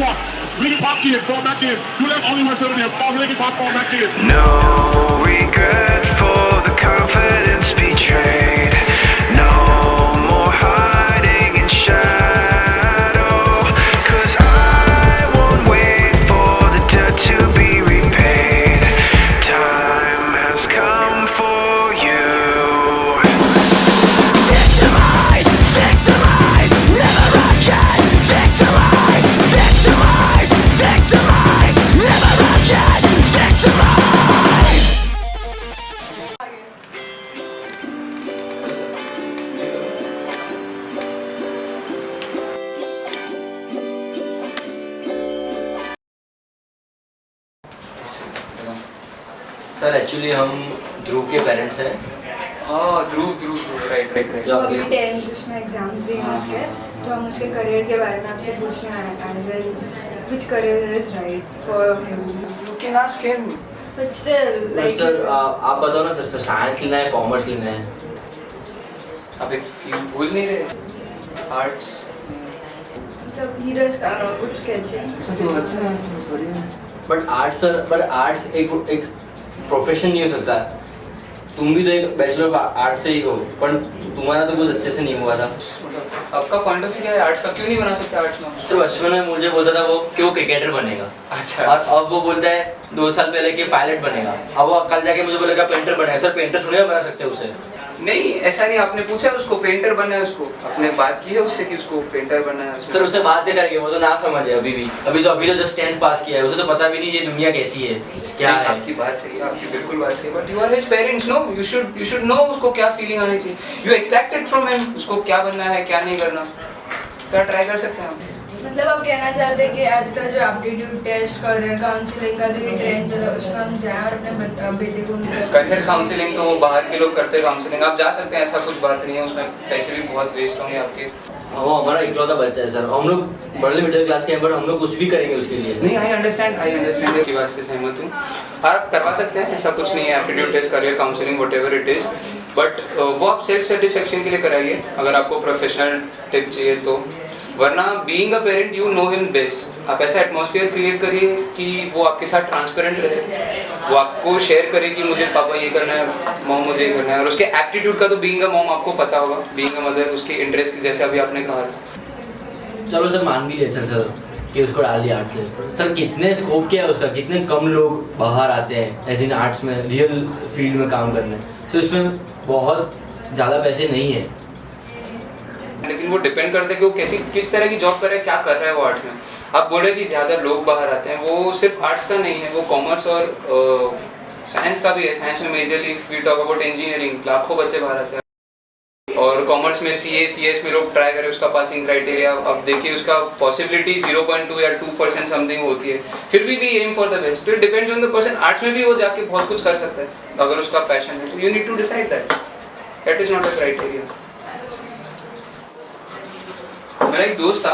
want. Really pop kid, format kid. You left only one seven there. Pop really pop format kid. No regret for the confidence betrayed. No more hiding in shadow. 'Cause I won't wait for the debt to be repaid. Time has come for you. Victimize, victimize, never again. Victimize, victimize, victimize, never again. Victimize. Sir actually हम ध्रुव के parents हैं। हाँ ध्रुव right जो अभी आपके 10th उसने exams दिए हैं उसके, तो हम उसके करियर के बारे में आपसे पूछने आए हैं which career is right for him. You can ask him. But still like sir आप बताओ ना सर साइंस लेना है कॉमर्स लेना है? अब एक फील्ड भूल नहीं रहे, आर्ट्स। मतलब he does good sketching. But arts एक प्रोफेशन नहीं हो सकता। तुम भी तो एक बैचलर ऑफ आर्ट से ही हो, पर तुम्हारा तो कुछ अच्छे से नहीं हुआ था। मतलब आपका पॉइंट ऑफ व्यू क्या है आर्ट्स का? क्यों नहीं बना सकते आर्ट्स में? तो बचपन में मुझे बोलता था वो कि वो क्रिकेटर बनेगा। अच्छा। और अब वो बोलता है 2 साल पहले कि पायलट बनेगा। अब वो कल जाके मुझे बोलेगा पेंटर बनेगा। सर पेंटर थोड़ी ना बना सकते उसे। नहीं ऐसा नहीं, आपने पूछा उसको पेंटर बनना है, उसको आपने बात की है उससे कि उसको पेंटर बनना है? सर उससे बात नहीं करेंगे, वो तो ना समझ है अभी भी। अभी तो जस्ट 10th पास किया है, उसे तो पता भी नहीं ये दुनिया कैसी है क्या है। आपकी बात सही है, आपकी बिल्कुल बात सही है, but you are his parents, no you should know उसको क्या फीलिंग आनी चाहिए। यू एक्सपेक्टेड फ्रॉम हिम उसको क्या बनना है क्या नहीं करना, क्या ट्राई कर सकते हैं हम। मतलब आप कहना चाहते हैं कि आजकल जो एप्टीट्यूड टेस्ट करियर काउंसलिंग का जो ये ट्रेंड चला उसमें हम जाएं और अपने बेटे को करियर काउंसलिंग तो वो बाहर के लोग करते हैं, काउंसलिंग आप जा सकते हैं, ऐसा कुछ बात नहीं है, उसमें पैसे भी बहुत वेस्ट होंगे आपके। वो हमारा इकलौता बच्चा है सर, हम लोग बड़े मिडिल क्लास के हैं, पर हम लोग कुछ भी करेंगे उसके लिए। नहीं आई अंडरस्टैंड की बात से सहमत हूँ। आप करवा सकते हैं, ऐसा कुछ नहीं है, aptitude test career counselling whatever it is, but वो आप सेल्फ सेटिस्फेक्शन के लिए कराइए अगर आपको प्रोफेशनल टिप चाहिए तो। वरना being a parent you know him best, आप ऐसा एटमॉस्फेयर क्रिएट करिए कि वो आपके साथ ट्रांसपेरेंट रहे, वो आपको शेयर करे कि मुझे पापा ये करना है, मॉम मुझे ये करना है, और उसके एप्टीट्यूड का तो बीइंग अ मॉम आपको पता होगा, बीइंग अ मदर उसके इंटरेस्ट की, जैसे अभी आपने कहा था। चलो सर मान भी ले सर कि उसको डाल दिया आर्ट्स से। सर कितने स्कोप क्या है उसका, कितने कम लोग बाहर आते हैं ऐसे इन आर्ट्स में रियल फील्ड में काम करने, तो इसमें बहुत ज़्यादा पैसे नहीं है। लेकिन वो डिपेंड करता है कि वो किस तरह की जॉब कर रहा है, क्या कर रहा है वो आर्ट्स में। आप बोल रहे हैं कि ज़्यादा लोग बाहर आते हैं, वो सिर्फ आर्ट्स का नहीं है, वो कॉमर्स और साइंस का भी है। साइंस में majorly we talk about engineering, लाखों बच्चे बाहर आते हैं, और कॉमर्स में CS में लोग ट्राई करें उसका पासिंग क्राइटेरिया, अब देखिए उसका पॉसिबिलिटी 0.2 या 2% समथिंग होती है, फिर भी एम फॉर द बेस्ट। तो it depends on the person. Arts में भी वो जाके बहुत कुछ कर सकता है अगर उसका पैशन है, तो you need to decide that is not a criteria. मेरा एक दोस्त था,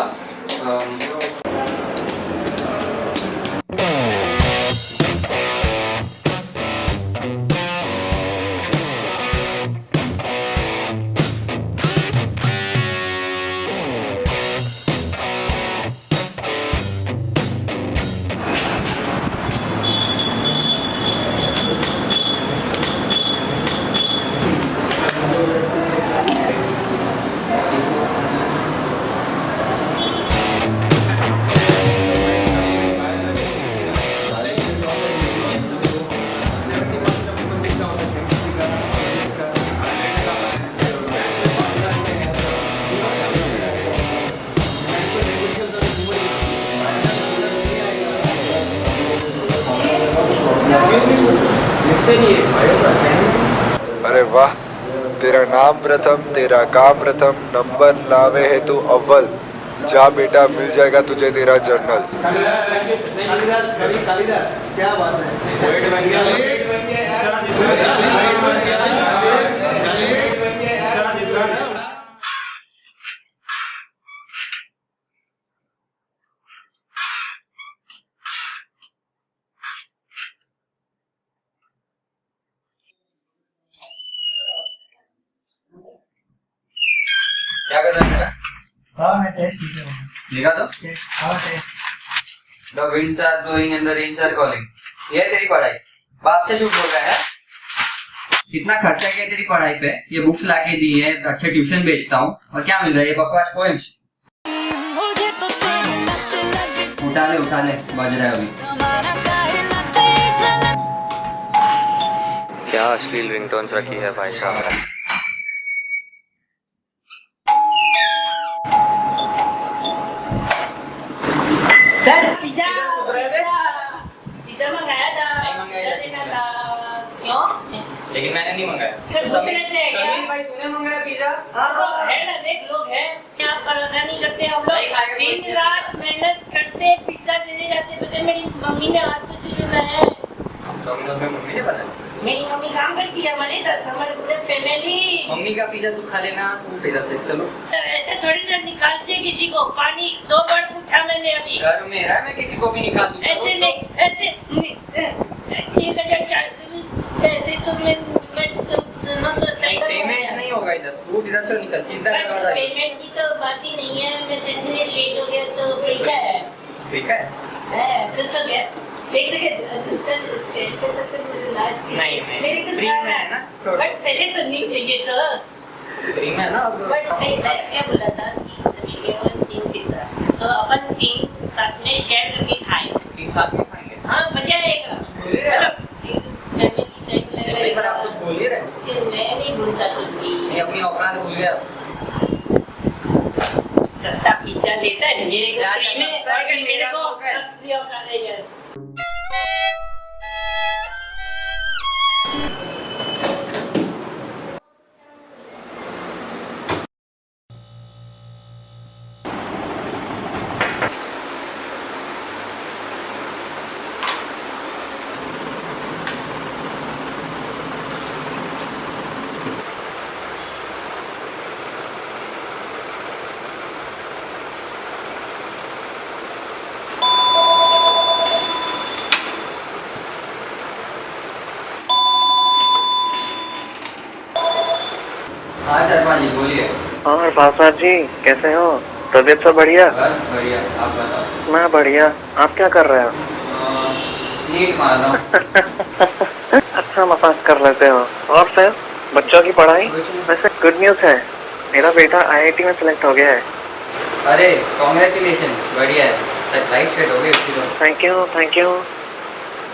अरे वाह, तेरा नाम प्रथम तेरा काम प्रथम, नंबर लावे है तू अव्वल, जा बेटा मिल जाएगा तुझे तेरा जर्नल। कालिदास क्या बात है। क्या कर रहा है? हाँ मैं टेस्ट लिखा हूँ। लिखा था? टेस्ट, हाँ test. The winds are blowing and the rains are calling. ये तेरी पढ़ाई बाप से झूठ बोल रहा है? कितना खर्चा किया तेरी पढ़ाई पे? ये बुक्स लाके दी है, अच्छे ट्यूशन भेजता हूँ और क्या मिल रहा है? ये बकवास पोएम्स। उठा ले बज रहा है अभी। क्या अश्लील रिंगटोन्स रखी है भाई साहब। सर पिज्जा मंगाया था। नहीं मंगाया देना था। क्यों? लेकिन मैंने नहीं मंगाया। समीर भाई तूने मंगाया पिज्जा? हाँ तो है ना, देख लोग हैं। आप परेशानी करते हैं हम लोग, दिन रात मेहनत करते पिज्जा देने जाते। पता मेरी मम्मी ने हाथों से जो है, डोमिनोज में मम्मी ने बनाया। मेरी मम्मी काम करती है हमारे साथ, हमारे पूरे फैमिली। मम्मी का पिज्जा तू खा लेना, तू पिज्जा से चलो। ऐसे थोड़ी ना निकालते किसी को। पानी 2 बार पूछा मैंने अभी। घर मेरा है, मैं किसी को भी निकाल दूँ। ऐसे नहीं, ऐसे 1024 ऐसे तो मैं तो सुनो तो सही। पेमेंट नहीं होगा इधर, तू इधर से निकल सीधा दरवाजा। पेमेंट की तो बात ही नहीं है। मैं 10 मिनट लेट हो गया तो ठीक है। ठीक है? कुछ हो गया। देख सके नहीं मेरी तो फ्री में है ना, बट पहले तो नहीं चाहिए तो। फ्री में है ना अब। बट मैं क्या बोला था कि सभी के 3 पिज्जा, तो अपन 3 साथ में शेयर करके खाएं। 3 साथ में खाएंगे। हाँ मजा आएगा। फैमिली टाइम एक बार आप कुछ बोल ही रहे हो। मैं नहीं भूलता कुछ भी। नहीं अपनी औकात भूल गया। सस्ता पिज्जा लेता है मेरे को ज्यादा फ्री में, सस्ता है कि मेरे तेरा को शौक है? फ्री औकात है यार। हाँ शर्मा जी बोलिए। और बाबा जी कैसे हो? तबीयत सब बढ़िया? बस बढ़िया, आप बताओ। मैं बढ़िया। आप क्या कर रहे हो? नीट मार रहा हूँ। अच्छा मसाज कर लेते हो। और फिर बच्चों की पढ़ाई? वैसे गुड न्यूज़ है, मेरा बेटा IIT में सिलेक्ट हो गया है। अरे कॉन्ग्रेचुलेशंस, बढ़िया है। लाइफ सेट हो गई उसकी तो। Thank you.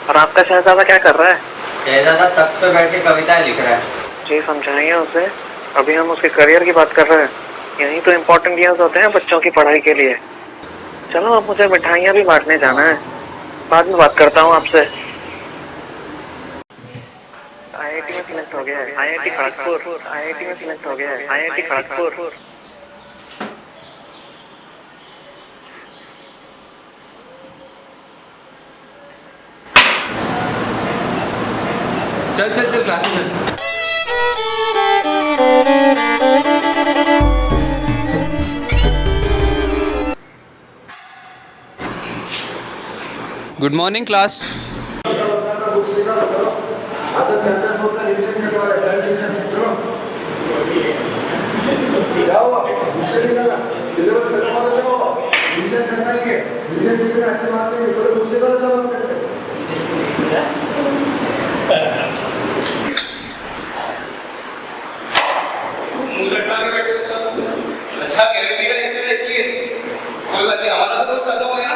और आपका शहजादा क्या कर रहा है? शहजादा तख्त पे बैठ के कविताएं लिख रहा है। जी समझाइए उसे, अभी हम उसके करियर की बात कर रहे हैं। यही तो इम्पोर्टेंट ईयर्स होते हैं बच्चों की पढ़ाई के लिए। चलो अब मुझे मिठाइयाँ भी बांटने जाना है, बाद में बात करता हूँ आपसे। IIT में सिलेक्ट हो गया है। IIT में सिलेक्ट हो गया है। IIT खड़गपुर। चल क्लास में चल। Good morning class. अच्छा केमिस्ट्री का लेक्चर है इसलिए कोई बात नहीं, हमारा तो कोर्स खत्म हो गया ना,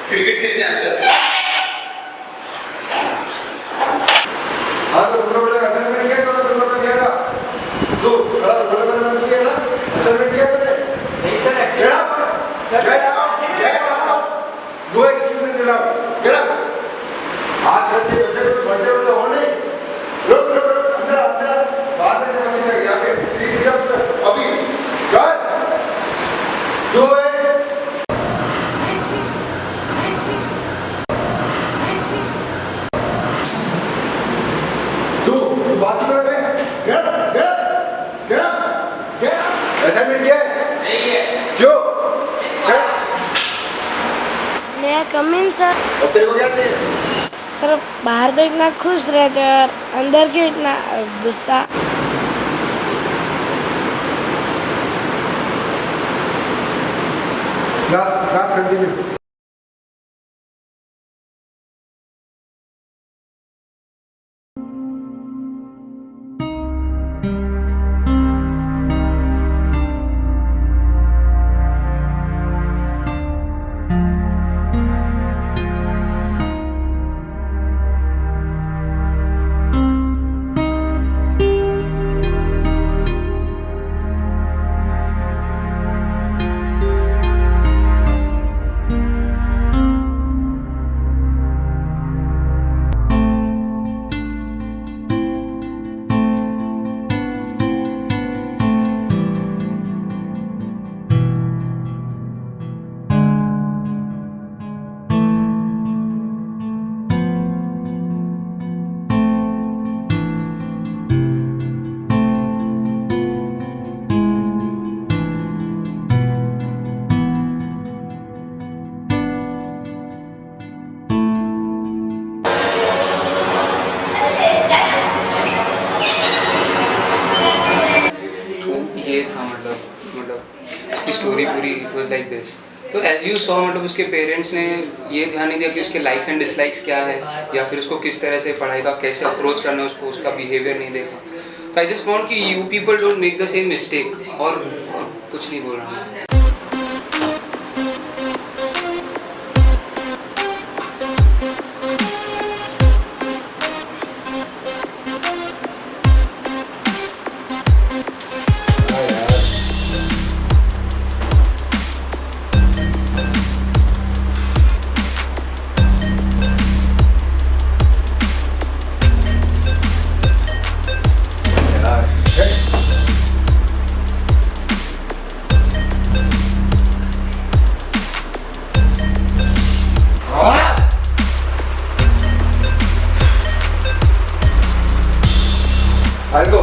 क्रिकेट खेलते हैं। चल हाँ तो तुम लोगों ने असाइनमेंट किया था? तुम लोग को दिया था तो खड़ा थोड़ा मेरा नाम किया था, असाइनमेंट किया था? नहीं sir, get out, no excuses allowed, get out. आज सब के बच्चे कुछ पढ़ते होते हो नहीं? रुक अंदर बाहर से मशीन है यहाँ पे, प्लीज सिर्फ अभी कर दो है। तू बात कर रहे हैं? क्या असाइनमेंट किया है? नहीं है। क्यों? चल मैं कम इन सर। अब तेरे को क्या चाहिए? सर बाहर तो इतना खुश रहते हैं और अंदर क्यों इतना गुस्सा? Class continue. Was like this. तो एज यू सॉ मतलब उसके पेरेंट्स ने ये ध्यान नहीं दिया कि उसके लाइक्स एंड डिसलाइक्स क्या है, या फिर उसको किस तरह से पढ़ाई का कैसे अप्रोच करना है, उसको उसका बिहेवियर नहीं देखा। तो आई जस्ट वांट कि you people don't make the same mistake. और कुछ नहीं बोल रहा मैं। I'll go.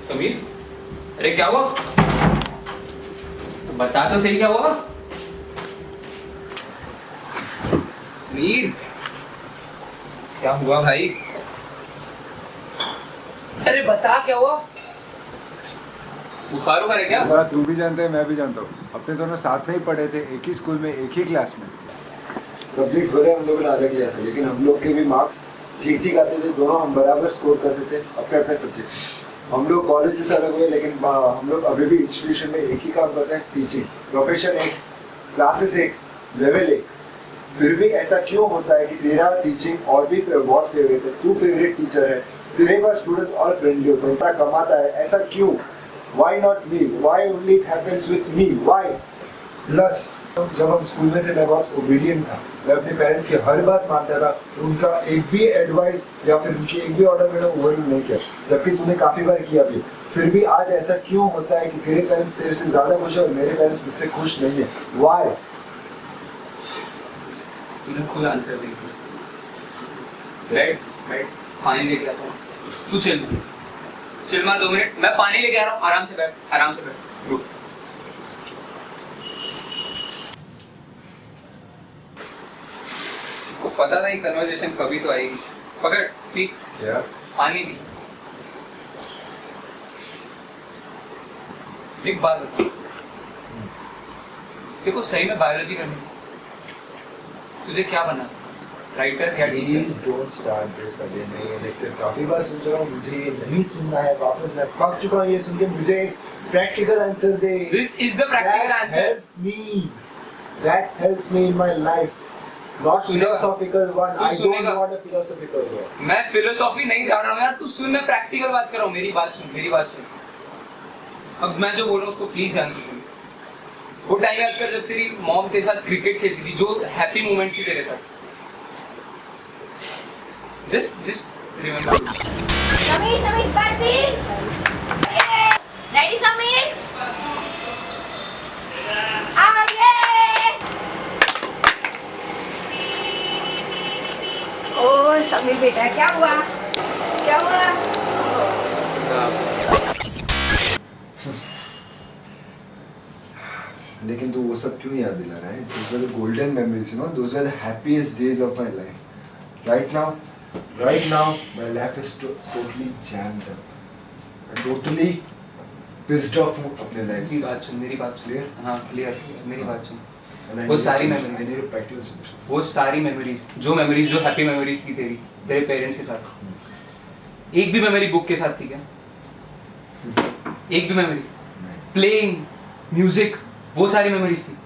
समीर, अरे क्या हुआ? बता तो सही क्या हुआ? समीर, क्या हुआ भाई? अरे बता क्या हुआ? बुखार है क्या? बात तू भी जानता है, मैं भी जानता हूँ। अपने दोनों साथ में ही पढ़े थे, एक ही स्कूल में, एक ही क्लास में। सब्जेक्ट्स भले हम लोगों ने अलग लिया था, लेकिन हम लोग के भी मार्क्स ठीक ठीक आते थे। दोनों हम बराबर स्कोर करते थे अपने अपने सब्जेक्ट्स। हम लोग कॉलेज से अलग हुए, लेकिन हम लोग अभी भी इंस्टीट्यूशन में एक ही काम करते हैं, टीचिंग। प्रोफेशन एक, क्लासेस एक, लेवल एक। फिर भी ऐसा क्यों होता है कि तेरा टीचिंग और भी बहुत फेवरेट है, तू फेवरेट टीचर है, तेरे पास स्टूडेंट्स और फ्रेंडली होते हैं, कमाता है, ऐसा क्यों? Why not me? Why only it happens with me? Why? Plus, जब हम स्कूल में थे मैं बहुत ओबीडियंट था। मैं अपने पेरेंट्स की हर बात मानता था। उनका एक भी एडवाइस या फिर उनकी एक भी ऑर्डर मैंने ओवर नहीं किया, जबकि तूने काफी बार किया भी। फिर भी आज ऐसा क्यों होता है कि तेरे पेरेंट्स तेरे से ज्यादा खुश है और मेरे पेरेंट्स मुझसे खुश नहीं है? Why? तूने खुद आंसर दे दिया। राइट, पानी लेके आता हूँ, तू चिल मार 2 मिनट, मैं पानी लेके आ रहा हूँ। आराम से बैठ, रुक। को पता था ये कन्वर्सेशन कभी तो आएगी। पकड़, पी, पानी पी। एक बात बता, देखो सही में बायोलॉजी करनी, तुझे क्या बनना? राइटर या teacher? Please don't start this again। मैं ये लेक्चर काफी बार सुन चुका हूँ, मुझे ये नहीं सुनना है वापस। मैं पक चुका हूँ ये सुन के। मुझे practical answer they. This is the practical answer। That helps me in my life। Not philosophical one। I don't want a philosophical one। मैं फिलोसॉफी नहीं जान रहा हूँ यार, तू सुन, मैं प्रैक्टिकल बात कर रहा हूँ। मेरी बात सुन। अब मैं जो बोल रहा हूँ उसको प्लीज ध्यान से सुन। वो टाइम याद कर जब तेरी मॉम तेरे साथ क्रिकेट खेलती थी, जो हैप्पी मोमेंट्स थी तेरे साथ। Just remember। Samir, passing। Ready, Samir? आगे। ओ समीर बेटा, क्या हुआ? लेकिन तू वो सब क्यों याद दिला रहा है? Those were the golden memories, you know। Those were the happiest days of my life। Right now, my life is totally jammed up। I'm totally pissed off अपने life से। मेरी बात सुन। Clear? हाँ, clear। मेरी बात सुन। And वो सारी I need a practical solution। वो सारी मेमोरीज, जो हैप्पी मेमोरीज थी तेरे पेरेंट्स के साथ, एक भी मेमोरी बुक के साथ थी क्या? एक भी मेमोरी? प्लेइंग म्यूजिक, वो सारी मेमोरीज थी।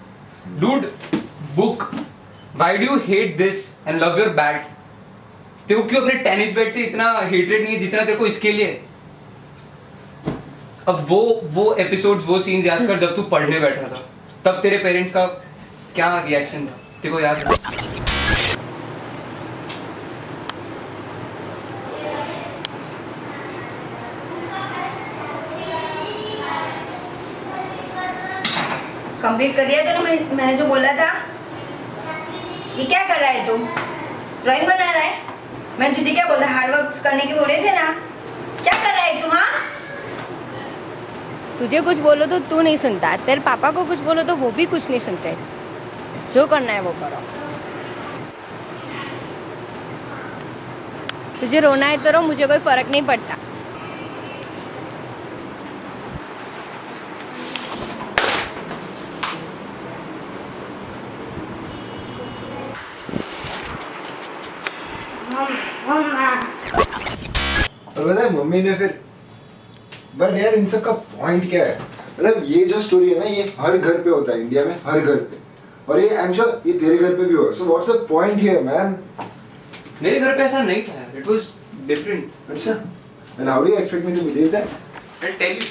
Dude, book, why do you hate this and love your bat? तेरे को क्यों अपने टेनिस बैट से इतना हेटरेट नहीं है जितना तेरे को इसके लिए? अब वो एपिसोड्स, वो सीन्स याद कर जब तू पढ़ने बैठा था। तब तेरे पेरेंट्स का क्या रिएक्शन था तेरे को याद है? कंप्लीट कर दिया तूने मैंने जो बोला था? ये क्या कर रहा है तू? ड्राइंग बना रहा है? मैं तुझे क्या बोला, हार्ड वर्क करने के बोले थे ना? क्या कर रहा है तू? हाँ, तुझे कुछ बोलो तो तू नहीं सुनता, तेरे पापा को कुछ बोलो तो वो भी कुछ नहीं सुनते। जो करना है वो करो। तुझे रोना है तो रो, मुझे कोई फर्क नहीं पड़ता। और पता है मम्मी ने फिर, बट यार इन सब का पॉइंट क्या है? मतलब ये जो स्टोरी है ना, ये हर घर पे होता है इंडिया में, हर घर पे, और ये आई एम श्योर ये तेरे घर पे भी होगा। So what's the point here man? मेरे घर पे ऐसा नहीं था, इट वाज डिफरेंट। अच्छा, and how do you expect me to believe that? I tell you,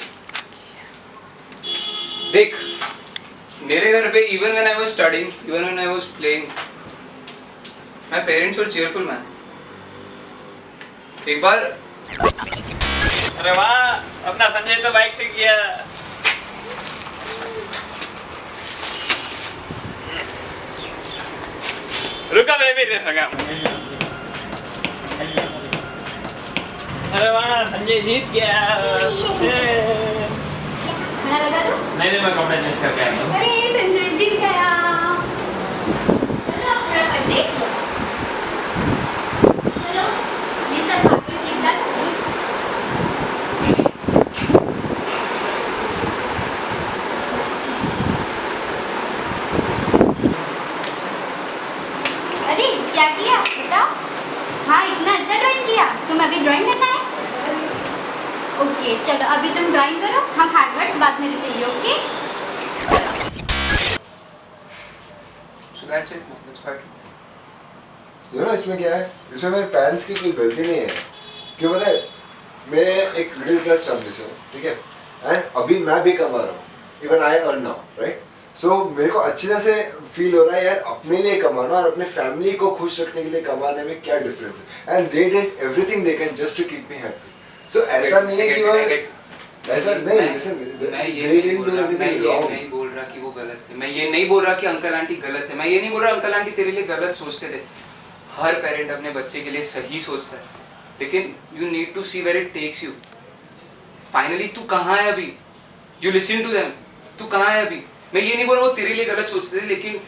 देख मेरे घर पे even when I was studying, even when I was playing, my parents were cheerful man. एक बार अरे वाह, अपना संजय तो बाइक से किया। रुका, मैं भी दे सका। अरे वाह, संजय जीत गया। खाना लगा दो? नहीं, मैं कपड़े चेंज करके आया हूँ। अरे संजय जीत गया। चलो थोड़ा कर ले। चलो ये सब वापस लिख डाल। अरे क्या किया बताओ? हाँ, इतना अच्छा ड्राइंग किया। तुम्हें अभी ड्राइंग करना है? ओके चलो अभी तुम ड्राइंग करो, हम हार्ड वर्ड्स बाद में लिखेंगे। Okay so that's it, that's quite. You know इसमें क्या है? इसमें मेरे पेरेंट्स की कोई गलती नहीं है। क्यों पता है? मैं एक मिडिल क्लास फैमिली से हूँ, ठीक है, एंड अभी मैं भी कमा रहा हूँ, even I earn now, right? So मेरे को अच्छी तरह से फील हो रहा है यार, अपने लिए कमाना और अपने फैमिली को खुश रखने के लिए कमाने में क्या डिफरेंस है। And they did everything they can just to keep me happy. So ऐसा नहीं है कि वो ऐसा नहीं, लिसन, मैं ये नहीं बोल रहा कि वो गलत है, मैं ये नहीं बोल रहा कि अंकल आंटी गलत है, मैं ये नहीं बोल रहा अंकल आंटी तेरे लिए गलत सोचते थे। हर पेरेंट अपने बच्चे के लिए सही सोचता है, लेकिन you need to see where it takes you. Finally तू कहाँ है अभी? यू लिसन टू देम, तू कहाँ है अभी? मैं ये नहीं बोल रहा वो तेरे लिए गलत सोचते थे, लेकिन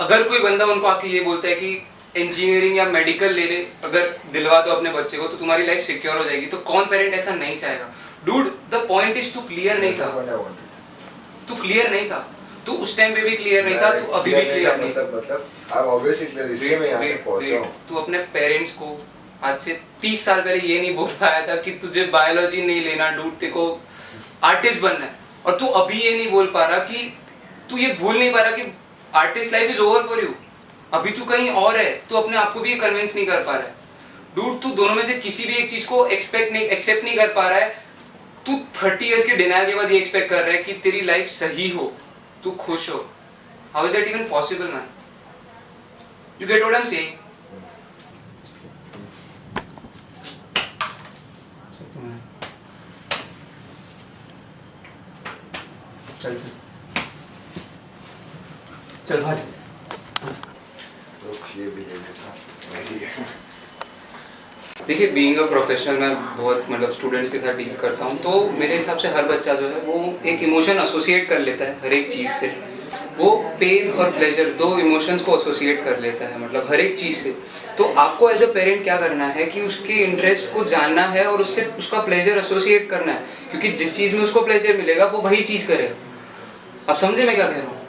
अगर कोई बंदा उनको आके ये बोलता है कि इंजीनियरिंग या मेडिकल ले ले, अगर दिलवा दो अपने बच्चे को तो तुम्हारी लाइफ सिक्योर हो जाएगी, तो कौन पेरेंट ऐसा नहीं चाहेगा? डूड, द पॉइंट इज तू क्लियर नहीं था, तू क्लियर नहीं था, तू उस टाइम पे भी क्लियर नहीं था, तू अभी भी क्लियर नहीं। मतलब आप ऑब्वियसली क्लियर, इसलिए मैं यहाँ तक पहुँचा हूँ। तू अपने पेरेंट्स को आज से 30 साल पहले ये नहीं बोल पाया था कि तुझे बायोलॉजी नहीं लेना डूड, तेरे को आर्टिस्ट बनना है, और तू अभी ये नहीं बोल पा रहा कि तू ये भूल नहीं पा रहा कि artist life is over for you. अभी तू कहीं और है, तू अपने आप को भी कन्विंस नहीं कर पा रहा है। डूड, तू दोनों में से किसी भी एक चीज को एक्सेप्ट नहीं कर पा रहा है। तू 30 इयर्स के डिनायल के बाद ये एक्सपेक्ट कर रहा है कि तेरी लाइफ सही हो, तू खुश हो। How is that even possible man? You get what I am saying? चल चल चल भाज। ये भी ले लेता हूँ। देखिए, बीइंग अ प्रोफेशनल मैं बहुत मतलब स्टूडेंट्स के साथ डील करता हूँ, तो मेरे हिसाब से हर बच्चा जो है वो एक इमोशन एसोसिएट कर लेता है हर एक चीज़ से। वो पेन और प्लेजर, दो इमोशंस को एसोसिएट कर लेता है, मतलब हर एक चीज़ से। तो आपको एज अ पेरेंट क्या करना है कि उसके इंटरेस्ट को जानना है और उससे उसका प्लेजर एसोसिएट करना है, क्योंकि जिस चीज़ में उसको प्लेजर मिलेगा वो वही चीज़ करेगा। आप समझे मैं क्या कह रहा हूँ?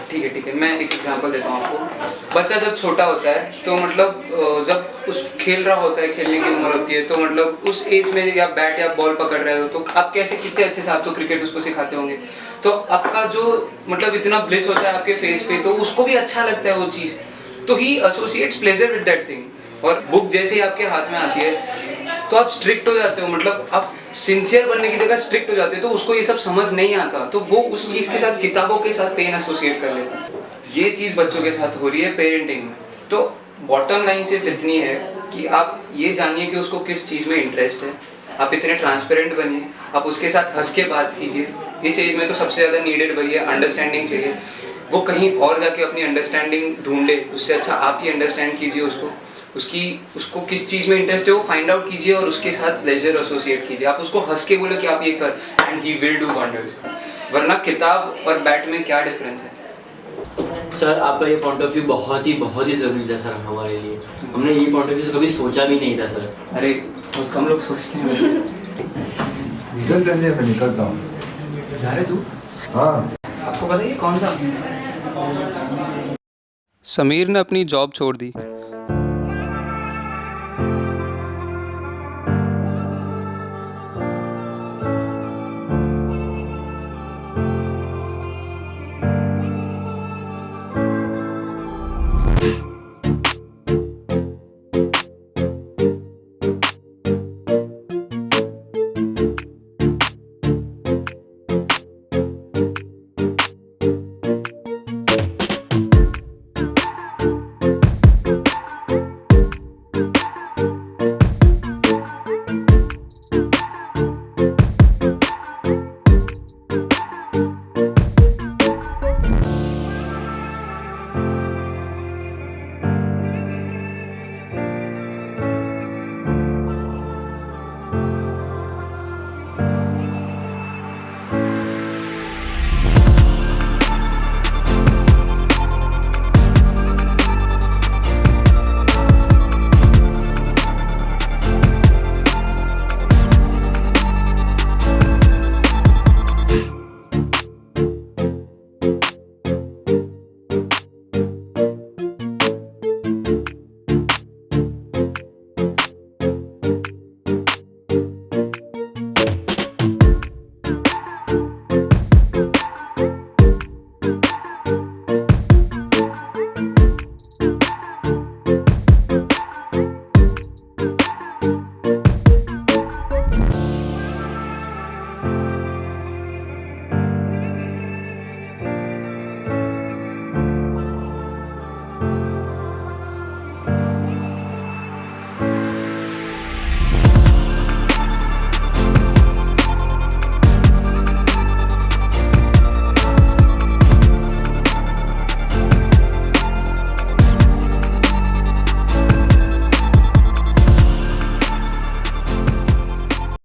ठीक है, मैं एक एग्जांपल देता हूँ आपको। बच्चा जब छोटा होता है तो मतलब जब उस खेल रहा होता है, खेलने की उम्र होती है, तो मतलब उस एज में या बैट या बॉल पकड़ रहे हो तो आप कैसे कितने अच्छे से आप तो क्रिकेट उसको सिखाते होंगे, तो आपका जो मतलब इतना ब्लिस होता है आपके फेस पे, तो उसको भी अच्छा लगता है वो चीज़, तो he associates pleasure with that thing. और बुक जैसे ही आपके हाथ में आती है तो आप स्ट्रिक्ट हो जाते हो, मतलब आप सिंसियर बनने की जगह स्ट्रिक्ट हो जाते हो, तो उसको ये सब समझ नहीं आता, तो वो उस चीज़ के साथ, किताबों के साथ पेन एसोसिएट कर लेता है। ये चीज़ बच्चों के साथ हो रही है पेरेंटिंग में। तो बॉटम लाइन सिर्फ इतनी है कि आप ये जानिए कि उसको किस चीज़ में इंटरेस्ट है, आप इतने ट्रांसपेरेंट बनिए, आप उसके साथ हंस के बात कीजिए। इस एज में तो सबसे ज़्यादा नीडेड वही है, अंडरस्टैंडिंग चाहिए। वो कहीं और जाके अपनी अंडरस्टैंडिंग ढूंढे, उससे अच्छा आप ही अंडरस्टैंड कीजिए उसको, उसको किस चीज़ में इंटरेस्ट है वो फाइंड आउट कीजिए और उसके साथ प्लेजर एसोसिएट कीजिए। आप उसको हंस के बोले कि आप ये कर, and he will do wonders. वरना किताब और बैट में क्या डिफरेंस है? सर आपका ये पॉइंट ऑफ व्यू बहुत ही ज़रूरी था सर हमारे लिए। हमने ये पॉइंट ऑफ व्यू से कभी सोचा भी नहीं था सर। अरे बहुत कम लोग सोचते हैं। चल संजय, मैं निकलता हूँ। जा रहे तू? हाँ। आपको पता है ये कौन था? समीर ने अपनी जॉब छोड़ दी